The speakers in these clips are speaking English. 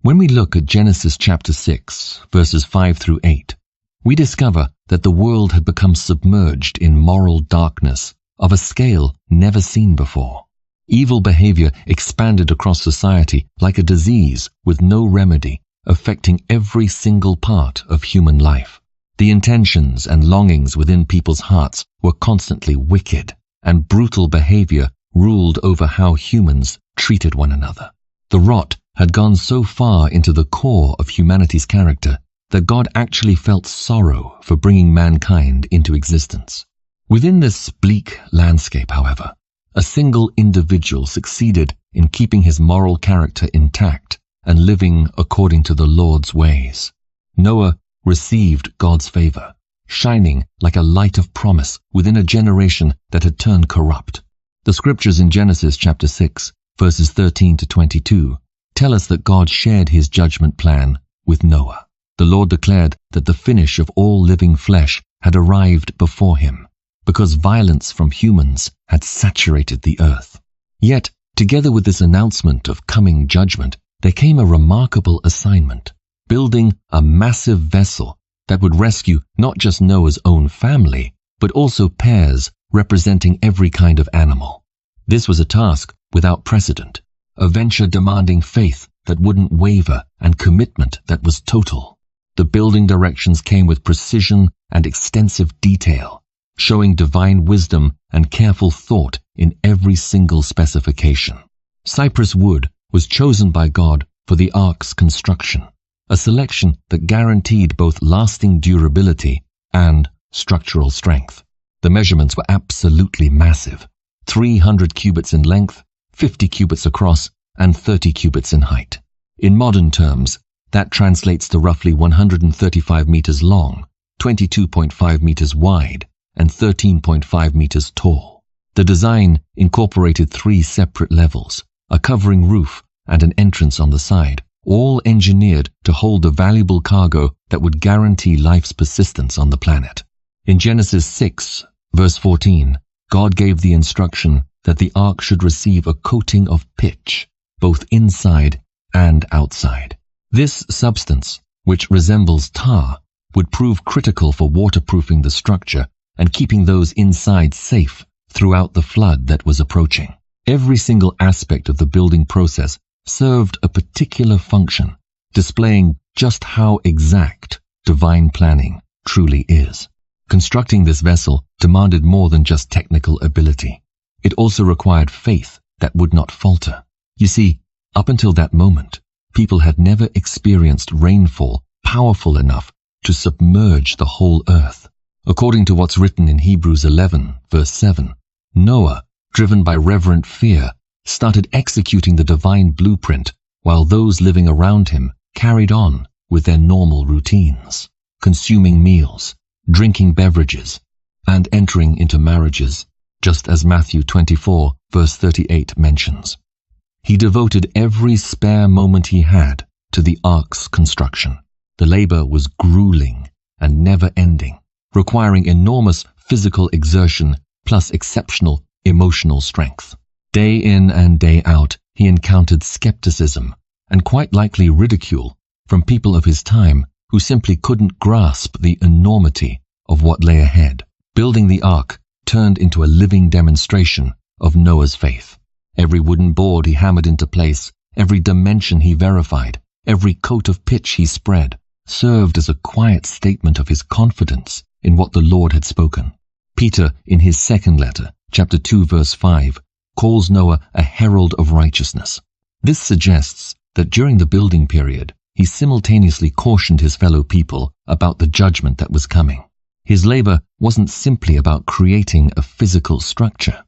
When we look at Genesis chapter 6, verses 5 through 8, we discover that the world had become submerged in moral darkness of a scale never seen before. Evil behavior expanded across society like a disease with no remedy, affecting every single part of human life. The intentions and longings within people's hearts were constantly wicked, and brutal behavior ruled over how humans treated one another. The rot had gone so far into the core of humanity's character that God actually felt sorrow for bringing mankind into existence. Within this bleak landscape, however, a single individual succeeded in keeping his moral character intact and living according to the Lord's ways. Noah received God's favor, shining like a light of promise within a generation that had turned corrupt. The scriptures in Genesis chapter 6, verses 13 to 22, tell us that God shared his judgment plan with Noah. The Lord declared that the finish of all living flesh had arrived before him, because violence from humans had saturated the earth. Yet, together with this announcement of coming judgment, there came a remarkable assignment: building a massive vessel that would rescue not just Noah's own family, but also pairs representing every kind of animal. This was a task without precedent, a venture demanding faith that wouldn't waver and commitment that was total. The building directions came with precision and extensive detail, showing divine wisdom and careful thought in every single specification. Cypress wood was chosen by God for the ark's construction, a selection that guaranteed both lasting durability and structural strength. The measurements were absolutely massive: 300 cubits in length, 50 cubits across, and 30 cubits in height. In modern terms, that translates to roughly 135 meters long, 22.5 meters wide, and 13.5 meters tall. The design incorporated 3 separate levels, a covering roof, and an entrance on the side, all engineered to hold the valuable cargo that would guarantee life's persistence on the planet. In Genesis 6, verse 14, God gave the instruction that the ark should receive a coating of pitch, both inside and outside. This substance, which resembles tar, would prove critical for waterproofing the structure and keeping those inside safe throughout the flood that was approaching. Every single aspect of the building process served a particular function, displaying just how exact divine planning truly is. Constructing this vessel demanded more than just technical ability. It also required faith that would not falter. You see, up until that moment, people had never experienced rainfall powerful enough to submerge the whole earth. According to what's written in Hebrews 11, verse 7, Noah, driven by reverent fear, started executing the divine blueprint while those living around him carried on with their normal routines, consuming meals, drinking beverages, and entering into marriages, just as Matthew 24, verse 38 mentions. He devoted every spare moment he had to the ark's construction. The labor was grueling and never-ending, requiring enormous physical exertion plus exceptional emotional strength. Day in and day out, he encountered skepticism and quite likely ridicule from people of his time who simply couldn't grasp the enormity of what lay ahead. Building the ark turned into a living demonstration of Noah's faith. Every wooden board he hammered into place, every dimension he verified, every coat of pitch he spread, served as a quiet statement of his confidence in what the Lord had spoken. Peter, in his second letter, chapter 2, verse 5, calls Noah a herald of righteousness. This suggests that during the building period, he simultaneously cautioned his fellow people about the judgment that was coming. His labor wasn't simply about creating a physical structure.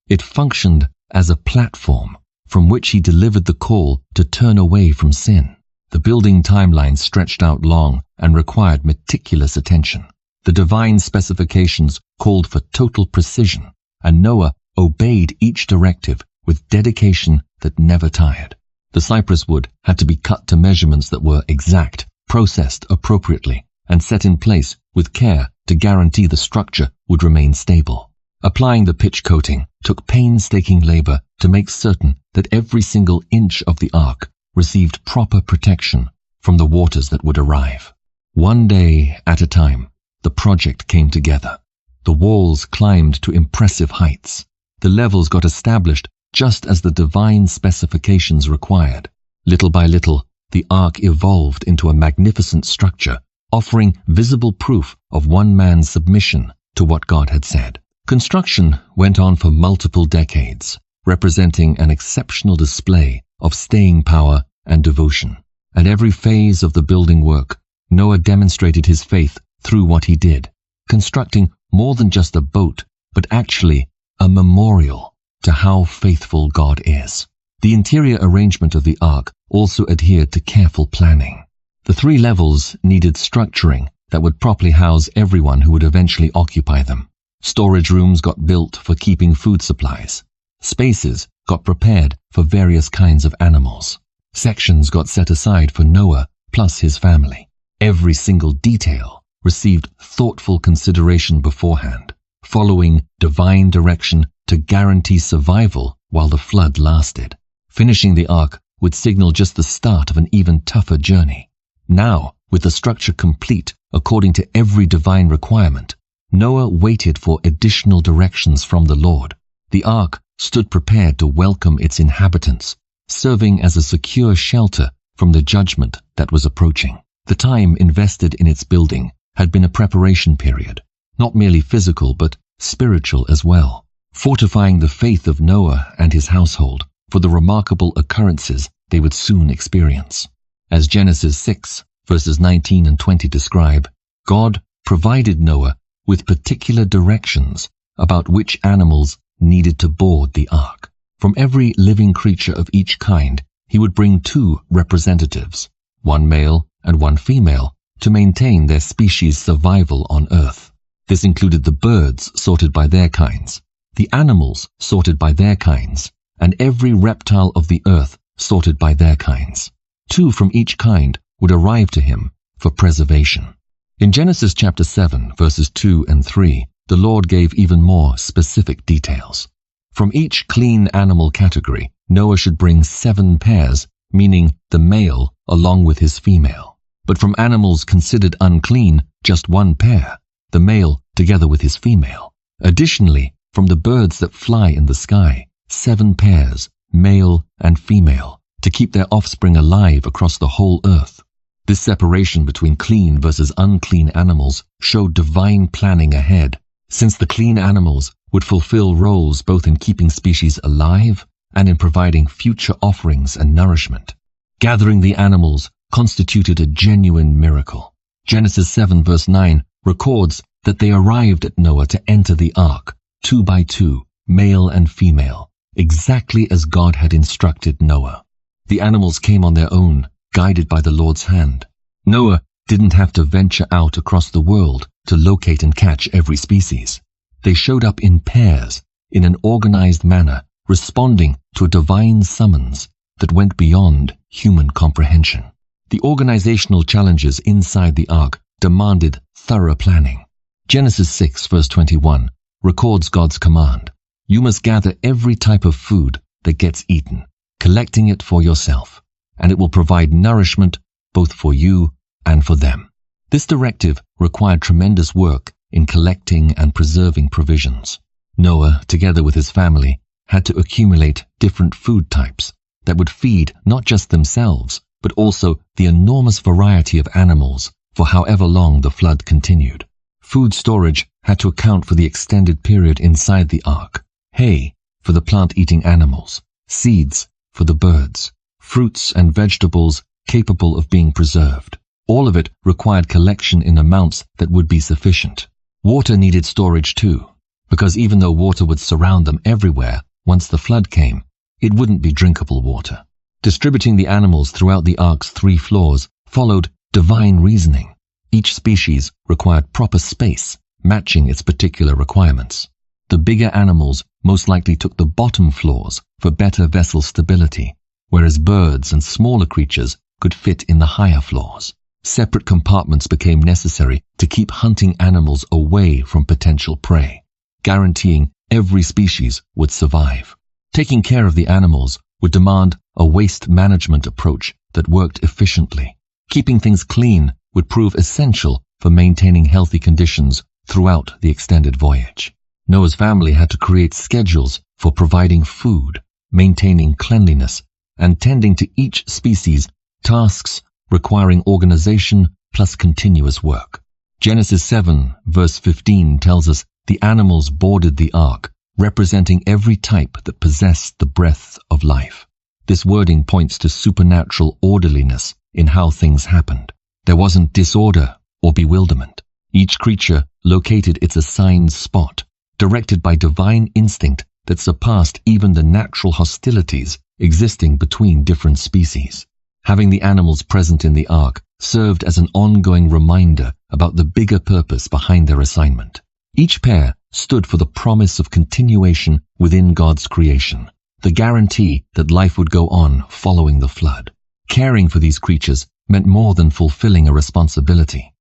It functioned as a platform from which he delivered the call to turn away from sin. The building timeline stretched out long and required meticulous attention. The divine specifications called for total precision, and Noah obeyed each directive with dedication that never tired. The cypress wood had to be cut to measurements that were exact, processed appropriately, and set in place with care to guarantee the structure would remain stable. Applying the pitch coating took painstaking labor to make certain that every single inch of the ark received proper protection from the waters that would arrive. One day at a time, the project came together. The walls climbed to impressive heights. The levels got established just as the divine specifications required. Little by little, the ark evolved into a magnificent structure, offering visible proof of one man's submission to what God had said. Construction went on for multiple decades, representing an exceptional display of staying power and devotion. At every phase of the building work, Noah demonstrated his faith through what he did, constructing more than just a boat, but actually a memorial to how faithful God is. The interior arrangement of the ark also adhered to careful planning. The 3 levels needed structuring that would properly house everyone who would eventually occupy them. Storage rooms got built for keeping food supplies. Spaces got prepared for various kinds of animals. Sections got set aside for Noah plus his family. Every single detail received thoughtful consideration beforehand, following divine direction to guarantee survival while the flood lasted. Finishing the ark would signal just the start of an even tougher journey. Now, with the structure complete according to every divine requirement, Noah waited for additional directions from the Lord. The ark stood prepared to welcome its inhabitants, serving as a secure shelter from the judgment that was approaching. The time invested in its building had been a preparation period, not merely physical but spiritual as well, fortifying the faith of Noah and his household for the remarkable occurrences they would soon experience. As Genesis 6, verses 19 and 20 describe, God provided Noah with particular directions about which animals needed to board the ark. From every living creature of each kind, he would bring 2 representatives, one male and one female, to maintain their species' survival on Earth. This included the birds sorted by their kinds, the animals sorted by their kinds, and every reptile of the earth sorted by their kinds. 2 from each kind would arrive to him for preservation. In Genesis chapter 7, verses 2 and 3, the Lord gave even more specific details. From each clean animal category, Noah should bring 7 pairs, meaning the male along with his female. But from animals considered unclean, just 1 pair, the male together with his female. Additionally, from the birds that fly in the sky, 7 pairs, male and female, to keep their offspring alive across the whole earth. This separation between clean versus unclean animals showed divine planning ahead, since the clean animals would fulfill roles both in keeping species alive and in providing future offerings and nourishment. Gathering the animals constituted a genuine miracle. Genesis 7 verse 9 records that they arrived at Noah to enter the ark, 2 by 2, male and female, exactly as God had instructed Noah. The animals came on their own, guided by the Lord's hand. Noah didn't have to venture out across the world to locate and catch every species. They showed up in pairs, in an organized manner, responding to a divine summons that went beyond human comprehension. The organizational challenges inside the ark demanded thorough planning. Genesis 6 verse 21 records God's command. You must gather every type of food that gets eaten, collecting it for yourself, and it will provide nourishment both for you and for them. This directive required tremendous work in collecting and preserving provisions. Noah, together with his family, had to accumulate different food types that would feed not just themselves, but also the enormous variety of animals for however long the flood continued. Food storage had to account for the extended period inside the ark. Hay for the plant-eating animals, seeds for the birds, fruits and vegetables capable of being preserved. All of it required collection in amounts that would be sufficient. Water needed storage too, because even though water would surround them everywhere, once the flood came, it wouldn't be drinkable water. Distributing the animals throughout the ark's 3 floors followed divine reasoning. Each species required proper space, matching its particular requirements. The bigger animals most likely took the bottom floors for better vessel stability, whereas birds and smaller creatures could fit in the higher floors. Separate compartments became necessary to keep hunting animals away from potential prey, guaranteeing every species would survive. Taking care of the animals would demand a waste management approach that worked efficiently. Keeping things clean would prove essential for maintaining healthy conditions throughout the extended voyage. Noah's family had to create schedules for providing food, maintaining cleanliness, and tending to each species, tasks requiring organization plus continuous work. Genesis 7 verse 15 tells us the animals boarded the ark, representing every type that possessed the breath of life. This wording points to supernatural orderliness in how things happened. There wasn't disorder or bewilderment. Each creature located its assigned spot, directed by divine instinct that surpassed even the natural hostilities existing between different species. Having the animals present in the ark served as an ongoing reminder about the bigger purpose behind their assignment. Each pair stood for the promise of continuation within God's creation, the guarantee that life would go on following the flood. Caring for these creatures meant more than fulfilling a responsibility.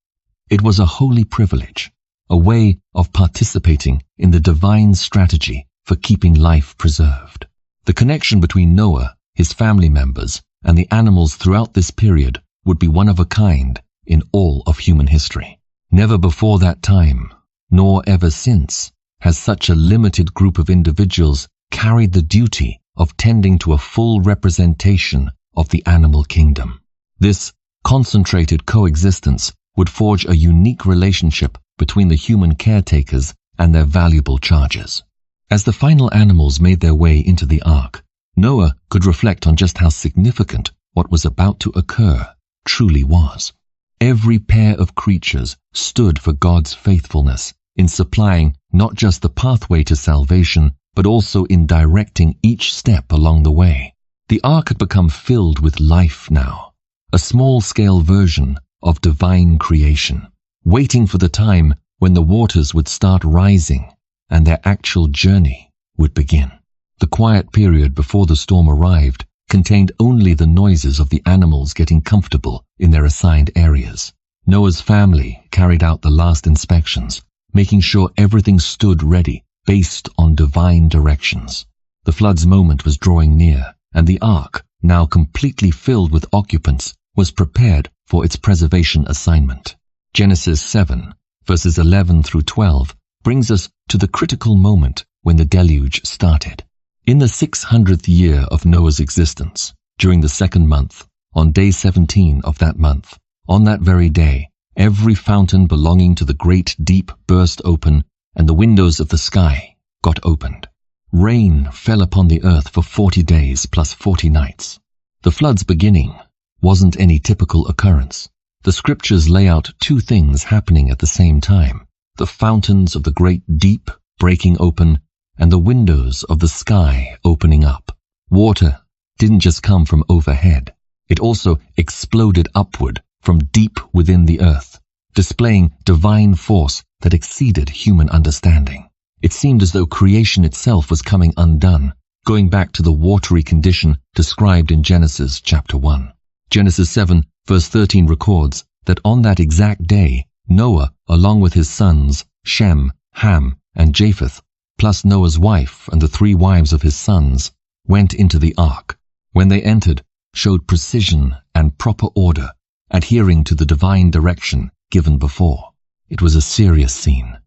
It was a holy privilege, a way of participating in the divine strategy for keeping life preserved. The connection between Noah, his family members, and the animals throughout this period would be one of a kind in all of human history. Never before that time, nor ever since, has such a limited group of individuals carried the duty of tending to a full representation of the animal kingdom. This concentrated coexistence would forge a unique relationship between the human caretakers and their valuable charges. As the final animals made their way into the ark, Noah could reflect on just how significant what was about to occur truly was. Every pair of creatures stood for God's faithfulness in supplying not just the pathway to salvation, but also in directing each step along the way. The ark had become filled with life now, a small-scale version of divine creation, waiting for the time when the waters would start rising and their actual journey would begin. The quiet period before the storm arrived contained only the noises of the animals getting comfortable in their assigned areas. Noah's family carried out the last inspections, making sure everything stood ready based on divine directions. The flood's moment was drawing near, and the ark, now completely filled with occupants, was prepared for its preservation assignment. Genesis 7, verses 11 through 12, brings us to the critical moment when the deluge started. In the 600th year of Noah's existence, during the second month, on day 17 of that month, on that very day, every fountain belonging to the great deep burst open, and the windows of the sky got opened. Rain fell upon the earth for 40 days plus 40 nights. The flood's beginning wasn't any typical occurrence. The scriptures lay out two things happening at the same time: the fountains of the great deep breaking open, and the windows of the sky opening up. Water didn't just come from overhead. It also exploded upward from deep within the earth, displaying divine force that exceeded human understanding. It seemed as though creation itself was coming undone, going back to the watery condition described in Genesis chapter 1. Genesis 7 verse 13 records that on that exact day, Noah, along with his sons, Shem, Ham, and Japheth, plus Noah's wife and the 3 wives of his sons, went into the ark. When they entered, showed precision and proper order, adhering to the divine direction given before. It was a serious scene.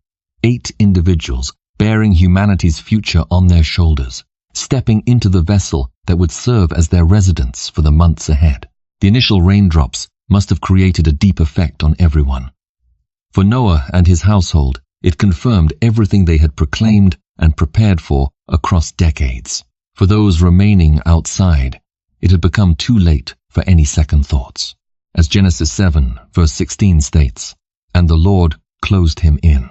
8 individuals bearing humanity's future on their shoulders, stepping into the vessel that would serve as their residence for the months ahead. The initial raindrops must have created a deep effect on everyone. For Noah and his household, it confirmed everything they had proclaimed and prepared for across decades. For those remaining outside, it had become too late for any second thoughts. As Genesis 7 verse 16 states, "And the Lord closed him in."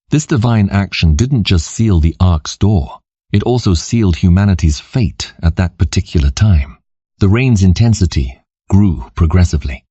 This divine action didn't just seal the ark's door, it also sealed humanity's fate at that particular time. The rain's intensity grew progressively.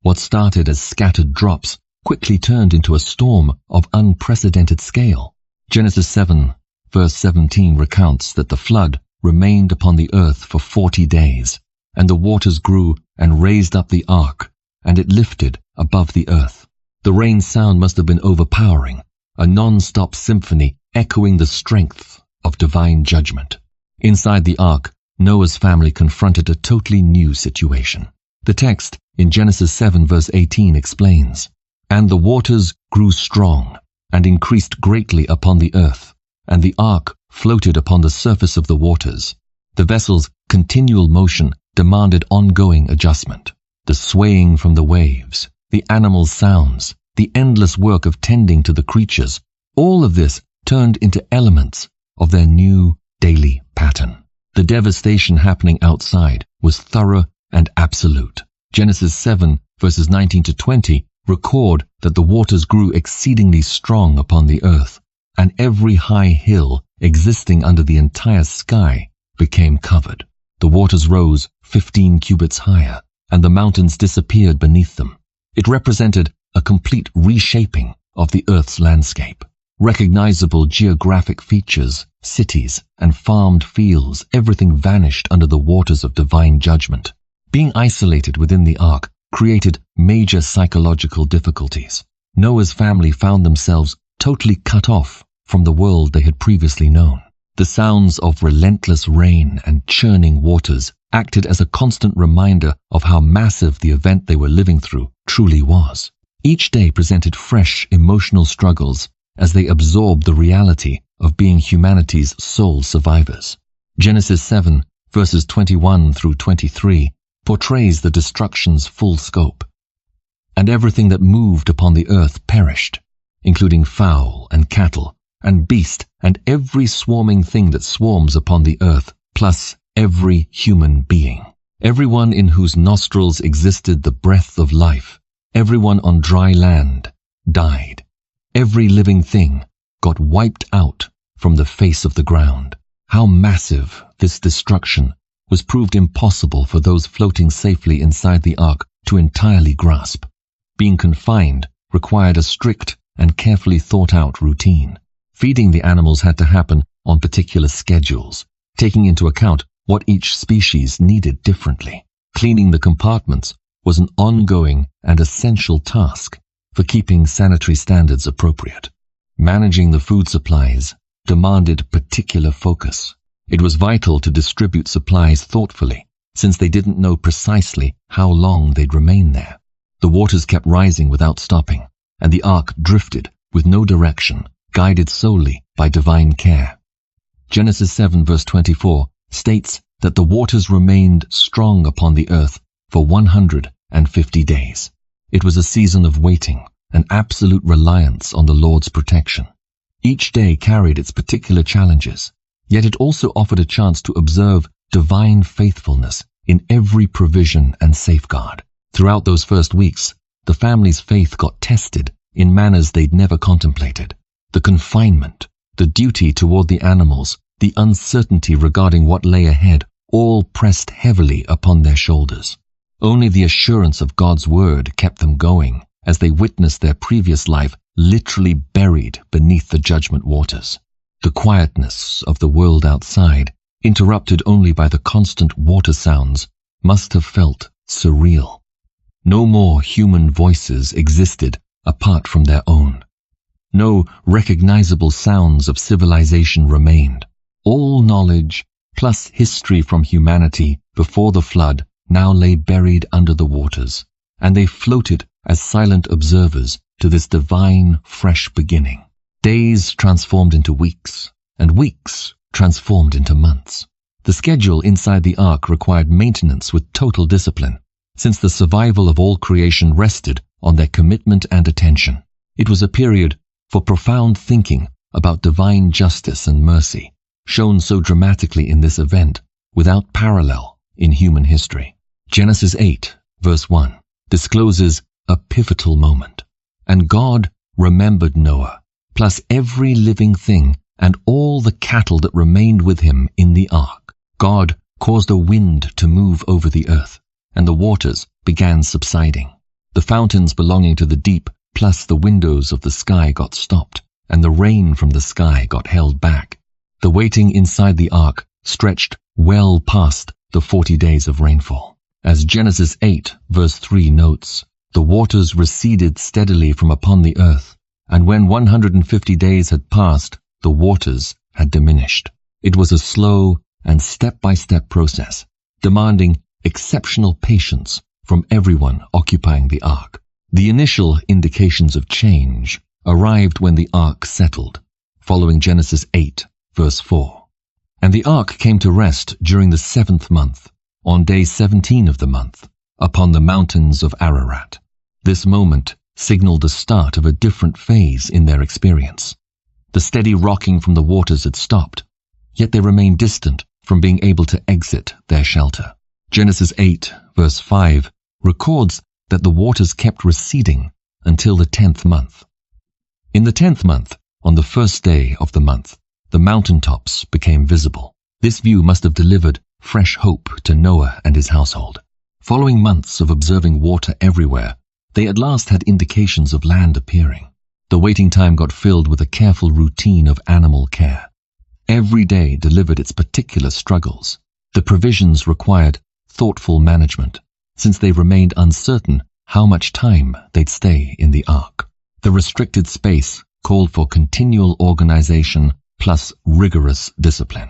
What started as scattered drops quickly turned into a storm of unprecedented scale. Genesis 7 verse 17 recounts that the flood remained upon the earth for 40 days, and the waters grew and raised up the ark, and it lifted above the earth. The rain's sound must have been overpowering, a non-stop symphony echoing the strength of divine judgment. Inside the ark, Noah's family confronted a totally new situation. The text in Genesis 7 verse 18 explains, "And the waters grew strong, and increased greatly upon the earth, and the ark floated upon the surface of the waters." The vessel's continual motion demanded ongoing adjustment. The swaying from the waves, the animals' sounds, the endless work of tending to the creatures, all of this turned into elements of their new daily pattern. The devastation happening outside was thorough and absolute. Genesis 7 verses 19 to 20 record that the waters grew exceedingly strong upon the earth, and every high hill existing under the entire sky became covered. The waters rose 15 cubits higher, and the mountains disappeared beneath them. It represented a complete reshaping of the earth's landscape. Recognizable geographic features, cities, and farmed fields, everything vanished under the waters of divine judgment. Being isolated within the ark created major psychological difficulties. Noah's family found themselves totally cut off from the world they had previously known. The sounds of relentless rain and churning waters acted as a constant reminder of how massive the event they were living through truly was. Each day presented fresh emotional struggles as they absorbed the reality of being humanity's sole survivors. Genesis 7 verses 21 through 23 portrays the destruction's full scope. "And everything that moved upon the earth perished, including fowl and cattle and beast and every swarming thing that swarms upon the earth, plus every human being. Everyone in whose nostrils existed the breath of life, everyone on dry land, died. Every living thing got wiped out from the face of the ground." How massive this destruction was proved impossible for those floating safely inside the ark to entirely grasp. Being confined required a strict and carefully thought-out routine. Feeding the animals had to happen on particular schedules, taking into account what each species needed differently. Cleaning the compartments was an ongoing and essential task for keeping sanitary standards appropriate. Managing the food supplies demanded particular focus. It was vital to distribute supplies thoughtfully, since they didn't know precisely how long they'd remain there. The waters kept rising without stopping, and the ark drifted with no direction, guided solely by divine care. Genesis 7 verse 24 states that the waters remained strong upon the earth for 150 days. It was a season of waiting, an absolute reliance on the Lord's protection. Each day carried its particular challenges, yet it also offered a chance to observe divine faithfulness in every provision and safeguard. Throughout those first weeks, the family's faith got tested in manners they'd never contemplated. The confinement, the duty toward the animals, the uncertainty regarding what lay ahead, all pressed heavily upon their shoulders. Only the assurance of God's word kept them going as they witnessed their previous life literally buried beneath the judgment waters. The quietness of the world outside, interrupted only by the constant water sounds, must have felt surreal. No more human voices existed apart from their own. No recognizable sounds of civilization remained. All knowledge, plus history from humanity before the flood, now lay buried under the waters, and they floated as silent observers to this divine, fresh beginning. Days transformed into weeks, and weeks transformed into months. The schedule inside the ark required maintenance with total discipline, since the survival of all creation rested on their commitment and attention. It was a period for profound thinking about divine justice and mercy, shown so dramatically in this event, without parallel in human history. Genesis 8, verse 1, discloses a pivotal moment. "And God remembered Noah, plus every living thing, and all the cattle that remained with him in the ark. God caused a wind to move over the earth, and the waters began subsiding. The fountains belonging to the deep, plus the windows of the sky got stopped, and the rain from the sky got held back. The waiting inside the ark stretched well past the 40 days of rainfall. As Genesis 8, verse 3 notes, the waters receded steadily from upon the earth, and when 150 days had passed, the waters had diminished. It was a slow, and step-by-step process, demanding exceptional patience from everyone occupying the ark. The initial indications of change arrived when the ark settled, following Genesis 8, verse 4. And the ark came to rest during the 7th month, on day 17 of the month, upon the mountains of Ararat. This moment signaled the start of a different phase in their experience. The steady rocking from the waters had stopped, yet they remained distant from being able to exit their shelter. Genesis 8, verse 5, records that the waters kept receding until the 10th month. In the 10th month, on the first day of the month, the mountaintops became visible. This view must have delivered fresh hope to Noah and his household. Following months of observing water everywhere, they at last had indications of land appearing. The waiting time got filled with a careful routine of animal care. Every day delivered its particular struggles. The provisions required thoughtful management, since they remained uncertain how much time they'd stay in the ark. The restricted space called for continual organization plus rigorous discipline.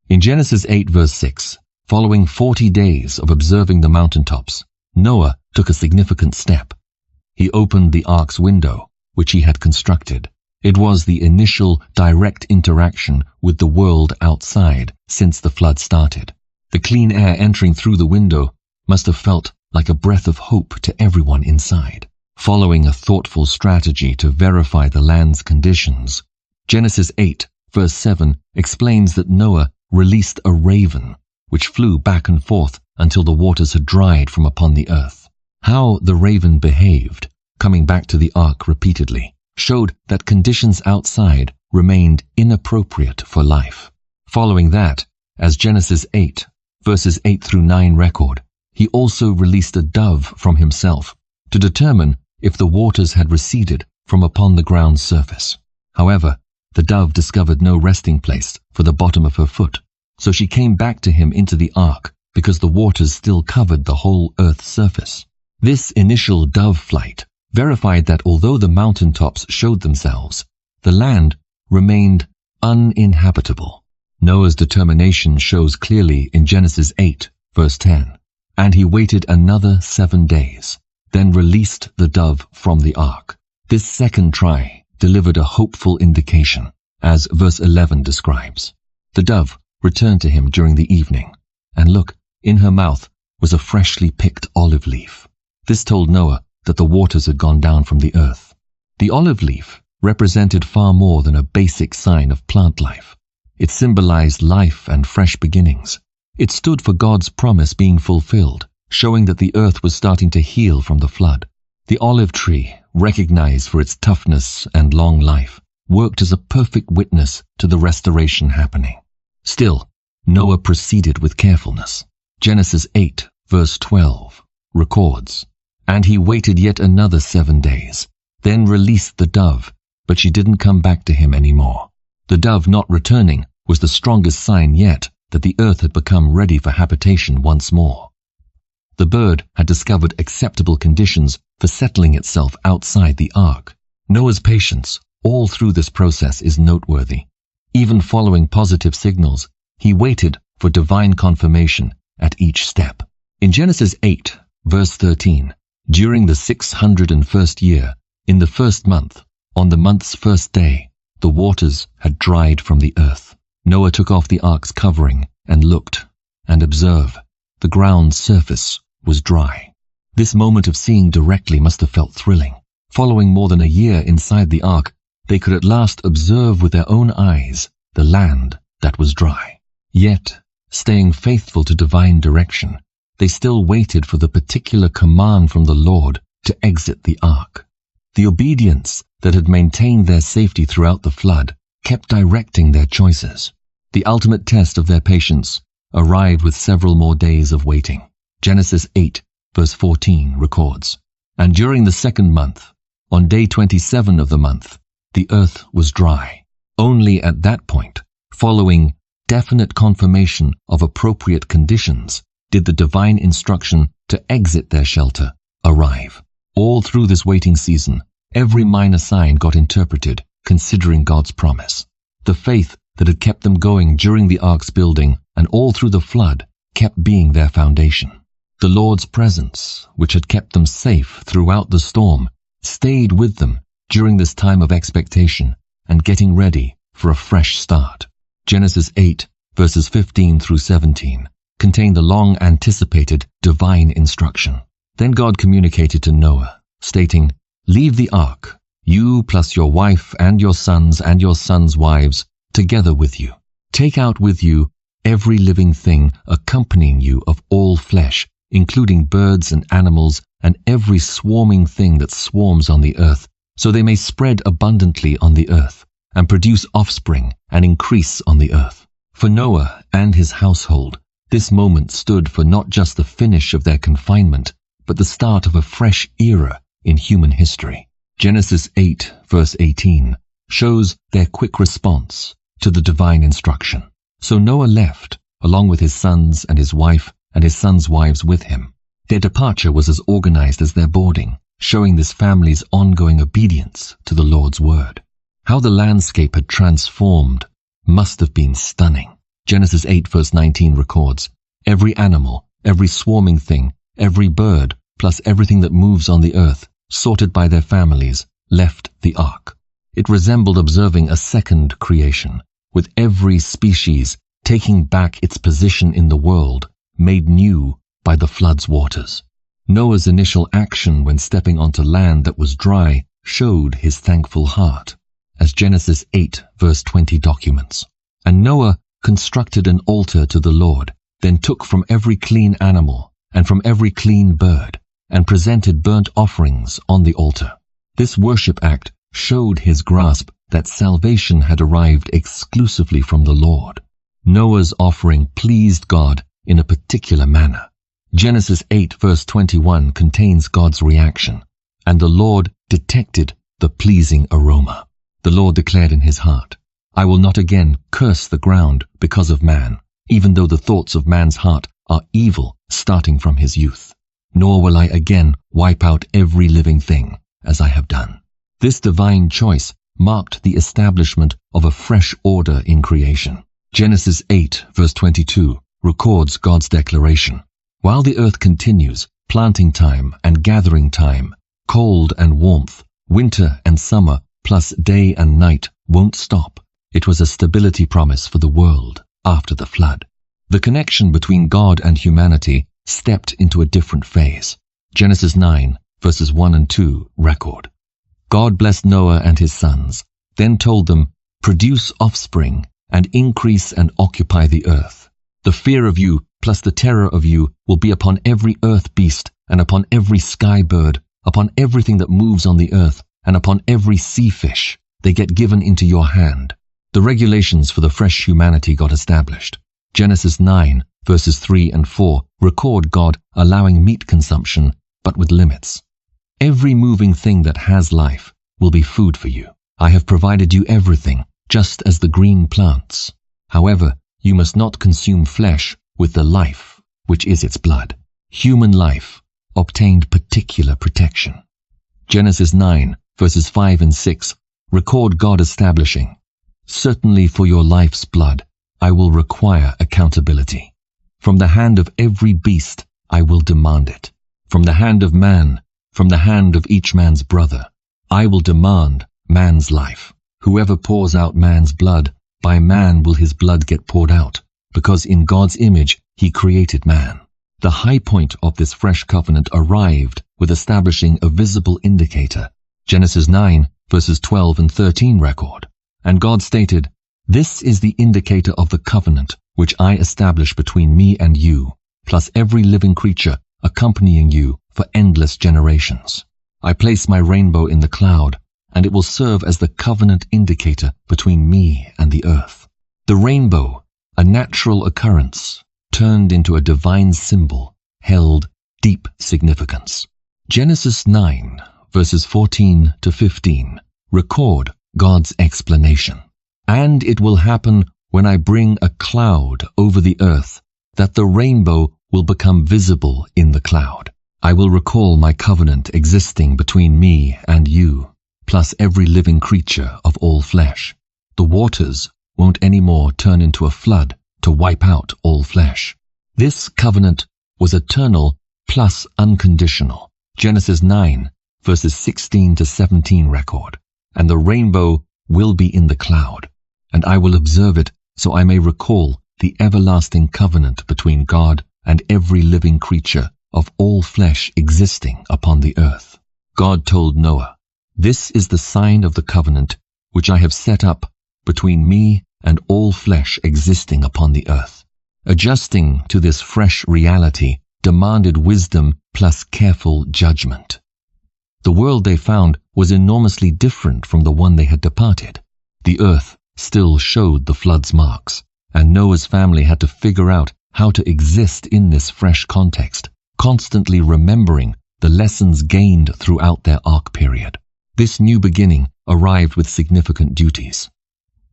In Genesis 8, verse 6, following 40 days of observing the mountaintops, Noah took a significant step. He opened the ark's window, which he had constructed. It was the initial direct interaction with the world outside since the flood started. The clean air entering through the window must have felt like a breath of hope to everyone inside. Following a thoughtful strategy to verify the land's conditions, Genesis 8, verse 7 explains that Noah released a raven, which flew back and forth until the waters had dried from upon the earth. How the raven behaved, coming back to the ark repeatedly, showed that conditions outside remained inappropriate for life. Following that, as Genesis 8, verses 8 through 9 record, he also released a dove from himself to determine if the waters had receded from upon the ground's surface. However, the dove discovered no resting place for the bottom of her foot, so she came back to him into the ark because the waters still covered the whole earth's surface. This initial dove flight verified that although the mountaintops showed themselves, the land remained uninhabitable. Noah's determination shows clearly in Genesis 8, verse 10. And he waited another 7 days, then released the dove from the ark. This second try delivered a hopeful indication, as verse 11 describes. The dove returned to him during the evening, and look, in her mouth was a freshly picked olive leaf. This told Noah that the waters had gone down from the earth. The olive leaf represented far more than a basic sign of plant life. It symbolized life and fresh beginnings. It stood for God's promise being fulfilled, showing that the earth was starting to heal from the flood. The olive tree, recognized for its toughness and long life, worked as a perfect witness to the restoration happening. Still, Noah proceeded with carefulness. Genesis 8, verse 12, records, And he waited yet another 7 days, then released the dove, but she didn't come back to him anymore. The dove not returning was the strongest sign yet that the earth had become ready for habitation once more. The bird had discovered acceptable conditions for settling itself outside the ark. Noah's patience all through this process is noteworthy. Even following positive signals, he waited for divine confirmation at each step. In Genesis 8, verse 13, during the 601st year, in the 1st month, on the month's 1st day, the waters had dried from the earth. Noah took off the ark's covering and looked, and observed, the ground's surface was dry. This moment of seeing directly must have felt thrilling. Following more than a year inside the ark, they could at last observe with their own eyes the land that was dry. Yet, staying faithful to divine direction, they still waited for the particular command from the Lord to exit the ark. The obedience that had maintained their safety throughout the flood kept directing their choices. The ultimate test of their patience arrived with several more days of waiting. Genesis 8, verse 14 records, And during the 2nd month, on day 27 of the month, the earth was dry. Only at that point, following definite confirmation of appropriate conditions, did the divine instruction to exit their shelter arrive. All through this waiting season, every minor sign got interpreted, considering God's promise. The faith that had kept them going during the ark's building and all through the flood kept being their foundation. The Lord's presence, which had kept them safe throughout the storm, stayed with them during this time of expectation and getting ready for a fresh start. Genesis 8, verses 15 through 17, contain the long-anticipated divine instruction. Then God communicated to Noah, stating, "Leave the ark, you plus your wife and your sons' wives, together with you. Take out with you every living thing accompanying you of all flesh, including birds and animals and every swarming thing that swarms on the earth, so they may spread abundantly on the earth, and produce offspring and increase on the earth." For Noah and his household, this moment stood for not just the finish of their confinement, but the start of a fresh era in human history. Genesis 8, verse 18, shows their quick response to the divine instruction. So Noah left, along with his sons and his wife and his sons' wives with him. Their departure was as organized as their boarding, showing this family's ongoing obedience to the Lord's word. How the landscape had transformed must have been stunning. Genesis 8, verse 19 records, "Every animal, every swarming thing, every bird, plus everything that moves on the earth, sorted by their families, left the ark." It resembled observing a second creation, with every species taking back its position in the world, made new by the flood's waters. Noah's initial action when stepping onto land that was dry showed his thankful heart, as Genesis 8, verse 20 documents. "And Noah constructed an altar to the Lord, then took from every clean animal and from every clean bird, and presented burnt offerings on the altar." This worship act showed his grasp that salvation had arrived exclusively from the Lord. Noah's offering pleased God in a particular manner. Genesis 8, verse 21 contains God's reaction, "And the Lord detected the pleasing aroma." The Lord declared in his heart, "I will not again curse the ground because of man, even though the thoughts of man's heart are evil starting from his youth. Nor will I again wipe out every living thing, as I have done." This divine choice marked the establishment of a fresh order in creation. Genesis 8, verse 22 records God's declaration, "While the earth continues, planting time and gathering time, cold and warmth, winter and summer, plus day and night won't stop." It was a stability promise for the world after the flood. The connection between God and humanity stepped into a different phase. Genesis 9, verses 1 and 2 record, "God blessed Noah and his sons, then told them, 'Produce offspring and increase and occupy the earth. The fear of you plus the terror of you will be upon every earth beast and upon every sky bird, upon everything that moves on the earth, and upon every sea fish. They get given into your hand." The regulations for the fresh humanity got established. Genesis 9, verses 3 and 4 record God allowing meat consumption, but with limits. "Every moving thing that has life will be food for you. I have provided you everything, just as the green plants. However, you must not consume flesh with the life, which is its blood." Human life obtained particular protection. Genesis 9, verses 5 and 6 record God establishing, "Certainly for your life's blood I will require accountability. From the hand of every beast I will demand it. From the hand of man, from the hand of each man's brother, I will demand man's life. Whoever pours out man's blood, by man will his blood get poured out, because in God's image he created man." The high point of this fresh covenant arrived with establishing a visible indicator. Genesis 9, verses 12 and 13 record, "And God stated, 'This is the indicator of the covenant which I establish between me and you, plus every living creature accompanying you for endless generations. I place my rainbow in the cloud, and it will serve as the covenant indicator between me and the earth.'" The rainbow, a natural occurrence, turned into a divine symbol, held deep significance. Genesis 9, verses 14 to 15, record God's explanation. "And it will happen when I bring a cloud over the earth, that the rainbow will become visible in the cloud. I will recall my covenant existing between me and you, plus every living creature of all flesh. The waters won't anymore turn into a flood to wipe out all flesh. This covenant was eternal plus unconditional. Genesis 9, verses 16 to 17 record. And the rainbow will be in the cloud, and I will observe it, so I may recall the everlasting covenant between God and every living creature of all flesh existing upon the earth. God told Noah, "This is the sign of the covenant which I have set up between me and all flesh existing upon the earth." Adjusting to this fresh reality demanded wisdom plus careful judgment. The world they found was enormously different from the one they had departed. The earth still showed the flood's marks, and Noah's family had to figure out how to exist in this fresh context, constantly remembering the lessons gained throughout their ark period. This new beginning arrived with significant duties.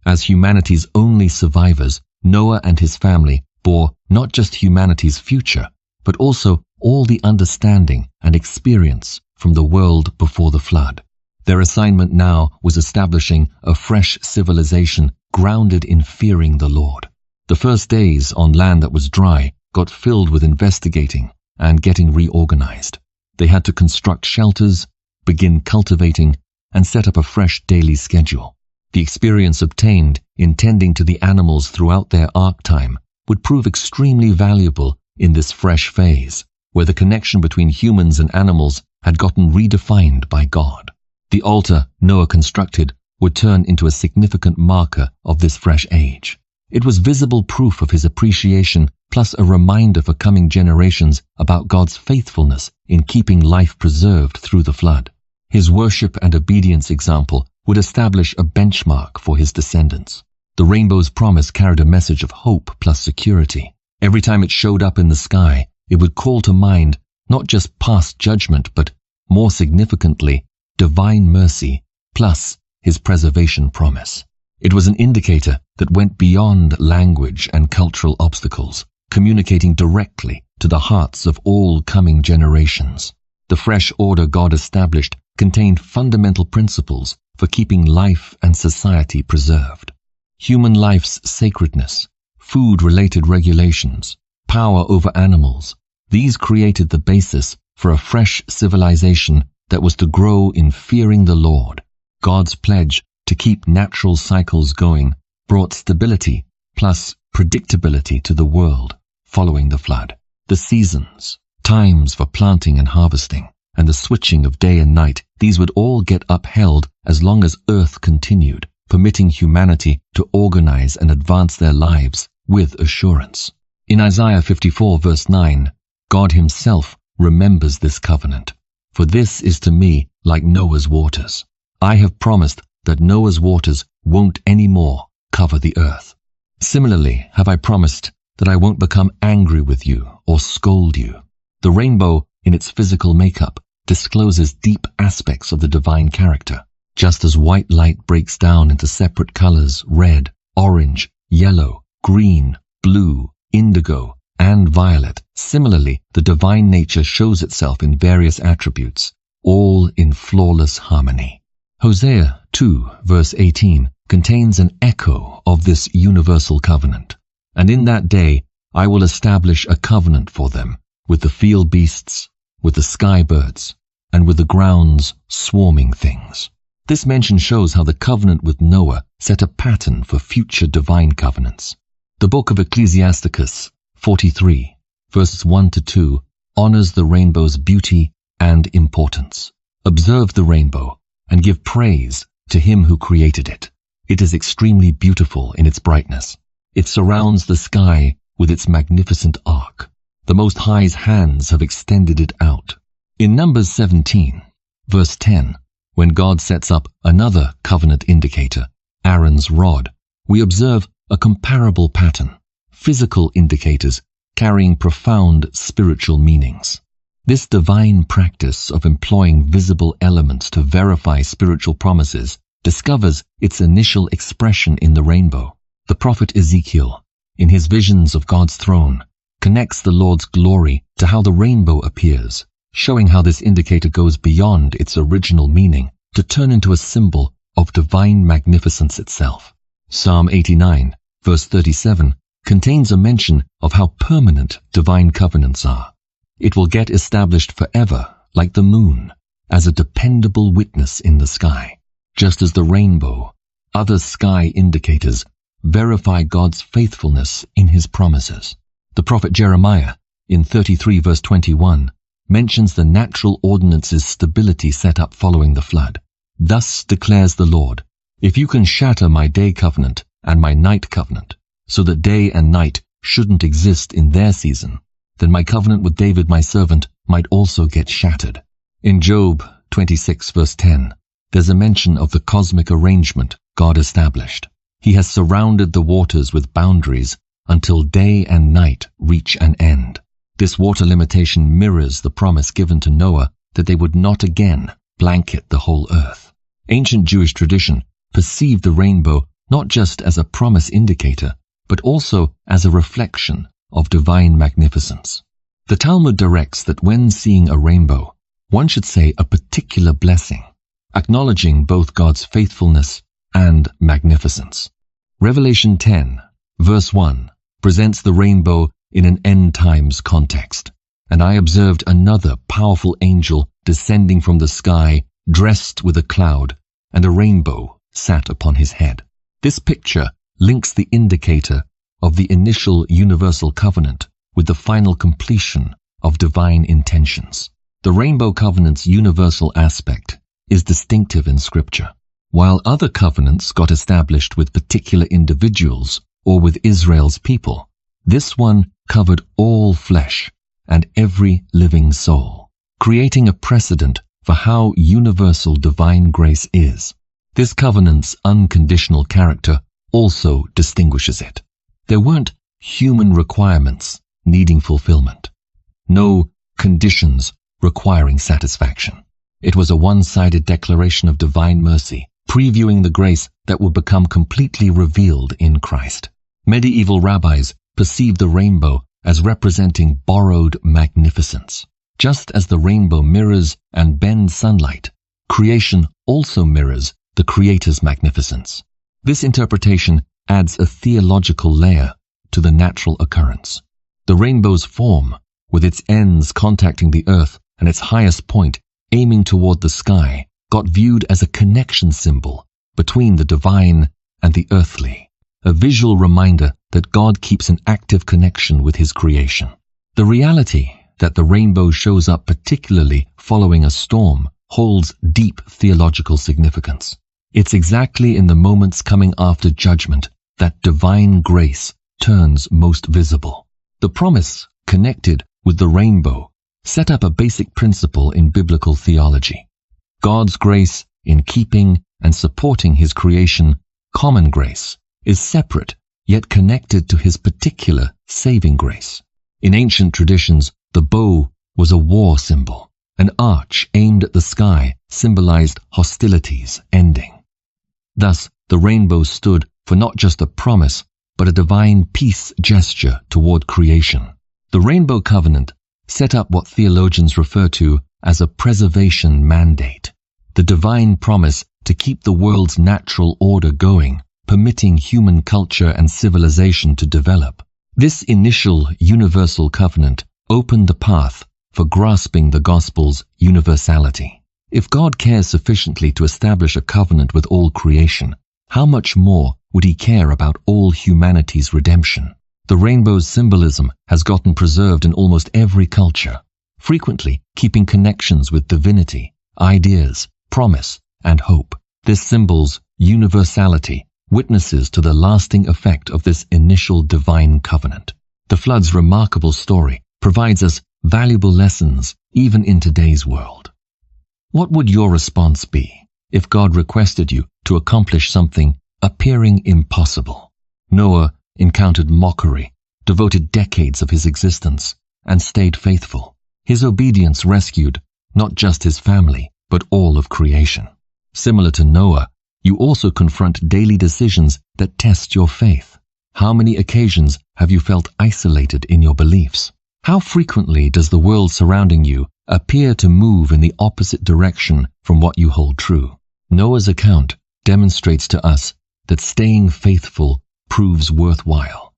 As humanity's only survivors, Noah and his family bore not just humanity's future, but also all the understanding and experience from the world before the flood. Their assignment now was establishing a fresh civilization grounded in fearing the Lord. The first days on land that was dry got filled with investigating and getting reorganized. They had to construct shelters, begin cultivating, and set up a fresh daily schedule. The experience obtained in tending to the animals throughout their ark time would prove extremely valuable in this fresh phase, where the connection between humans and animals had gotten redefined by God. The altar Noah constructed would turn into a significant marker of this fresh age. It was visible proof of his appreciation, plus a reminder for coming generations about God's faithfulness in keeping life preserved through the flood. His worship and obedience example would establish a benchmark for his descendants. The rainbow's promise carried a message of hope plus security. Every time it showed up in the sky, it would call to mind not just past judgment, but, more significantly, divine mercy plus his preservation promise. It was an indicator that went beyond language and cultural obstacles, communicating directly to the hearts of all coming generations. The fresh order God established contained fundamental principles for keeping life and society preserved. Human life's sacredness, food-related regulations, power over animals, these created the basis for a fresh civilization that was to grow in fearing the Lord. God's pledge to keep natural cycles going brought stability plus predictability to the world following the flood. The seasons, times for planting and harvesting, and the switching of day and night, these would all get upheld as long as earth continued, permitting humanity to organize and advance their lives with assurance. In Isaiah 54 verse 9, God himself remembers this covenant. "For this is to me like Noah's waters. I have promised that Noah's waters won't anymore cover the earth. Similarly have I promised that I won't become angry with you or scold you." The rainbow, in its physical makeup, discloses deep aspects of the divine character. Just as white light breaks down into separate colors, red, orange, yellow, green, blue, indigo, and violet, similarly, the divine nature shows itself in various attributes, all in flawless harmony. Hosea 2, verse 18, contains an echo of this universal covenant. "And in that day I will establish a covenant for them with the field beasts, with the sky birds, and with the ground's swarming things." This mention shows how the covenant with Noah set a pattern for future divine covenants. The book of Ecclesiasticus 43, verses 1 to 2, honors the rainbow's beauty and importance. "Observe the rainbow and give praise to him who created it. It is extremely beautiful in its brightness. It surrounds the sky with its magnificent arc. The Most High's hands have extended it out." In Numbers 17, verse 10, when God sets up another covenant indicator, Aaron's rod, we observe a comparable pattern, physical indicators carrying profound spiritual meanings. This divine practice of employing visible elements to verify spiritual promises discovers its initial expression in the rainbow. The prophet Ezekiel, in his visions of God's throne, connects the Lord's glory to how the rainbow appears, showing how this indicator goes beyond its original meaning to turn into a symbol of divine magnificence itself. Psalm 89, verse 37, contains a mention of how permanent divine covenants are. It will get established forever, like the moon, as a dependable witness in the sky, just as the rainbow, other sky indicators, verify God's faithfulness in his promises. The prophet Jeremiah, in 33 verse 21, mentions the natural ordinance's stability set up following the flood. Thus declares the Lord, if you can shatter my day covenant and my night covenant, so that day and night shouldn't exist in their season, then my covenant with David my servant might also get shattered. In Job 26 verse 10, there's a mention of the cosmic arrangement God established. He has surrounded the waters with boundaries until day and night reach an end. This water limitation mirrors the promise given to Noah that they would not again blanket the whole earth. Ancient Jewish tradition perceived the rainbow not just as a promise indicator, but also as a reflection of divine magnificence. The Talmud directs that when seeing a rainbow, one should say a particular blessing, acknowledging both God's faithfulness and magnificence. Revelation 10, verse 1, presents the rainbow in an end times context. And I observed another powerful angel descending from the sky, dressed with a cloud, and a rainbow sat upon his head. This picture links the indicator of the initial universal covenant with the final completion of divine intentions. The rainbow covenant's universal aspect is distinctive in Scripture. While other covenants got established with particular individuals or with Israel's people, this one covered all flesh and every living soul, creating a precedent for how universal divine grace is. This covenant's unconditional character also distinguishes it. There weren't human requirements needing fulfillment, no conditions requiring satisfaction. It was a one-sided declaration of divine mercy, previewing the grace that would become completely revealed in Christ. Medieval rabbis perceived the rainbow as representing borrowed magnificence. Just as the rainbow mirrors and bends sunlight, creation also mirrors the Creator's magnificence. This interpretation adds a theological layer to the natural occurrence. The rainbow's form, with its ends contacting the earth and its highest point aiming toward the sky, got viewed as a connection symbol between the divine and the earthly, a visual reminder that God keeps an active connection with his creation. The reality that the rainbow shows up particularly following a storm holds deep theological significance. It's exactly in the moments coming after judgment that divine grace turns most visible. The promise connected with the rainbow set up a basic principle in biblical theology. God's grace in keeping and supporting his creation, common grace, is separate yet connected to his particular saving grace. In ancient traditions, the bow was a war symbol. An arch aimed at the sky symbolized hostilities ending. Thus, the rainbow stood for not just a promise, but a divine peace gesture toward creation. The rainbow covenant set up what theologians refer to as a preservation mandate, the divine promise to keep the world's natural order going, permitting human culture and civilization to develop. This initial universal covenant opened the path for grasping the gospel's universality. If God cares sufficiently to establish a covenant with all creation, how much more would he care about all humanity's redemption? The rainbow's symbolism has gotten preserved in almost every culture, frequently keeping connections with divinity, ideas, promise, and hope. This symbol's universality witnesses to the lasting effect of this initial divine covenant. The flood's remarkable story provides us valuable lessons even in today's world. What would your response be if God requested you to accomplish something appearing impossible? Noah encountered mockery, devoted decades of his existence, and stayed faithful. His obedience rescued not just his family, but all of creation. Similar to Noah, you also confront daily decisions that test your faith. How many occasions have you felt isolated in your beliefs? How frequently does the world surrounding you appear to move in the opposite direction from what you hold true? Noah's account demonstrates to us that staying faithful proves worthwhile.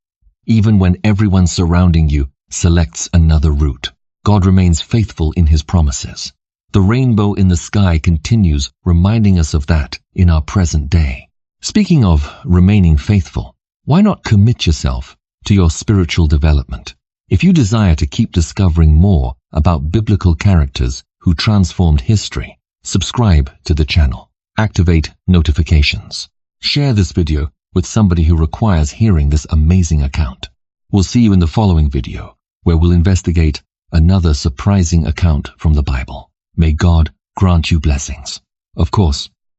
Even when everyone surrounding you selects another route, God remains faithful in his promises. The rainbow in the sky continues reminding us of that in our present day. Speaking of remaining faithful, why not commit yourself to your spiritual development? If you desire to keep discovering more about biblical characters who transformed history, subscribe to the channel. Activate notifications. Share this video with somebody who requires hearing this amazing account. We'll see you in the following video, where we'll investigate another surprising account from the Bible. May God grant you blessings. Of course,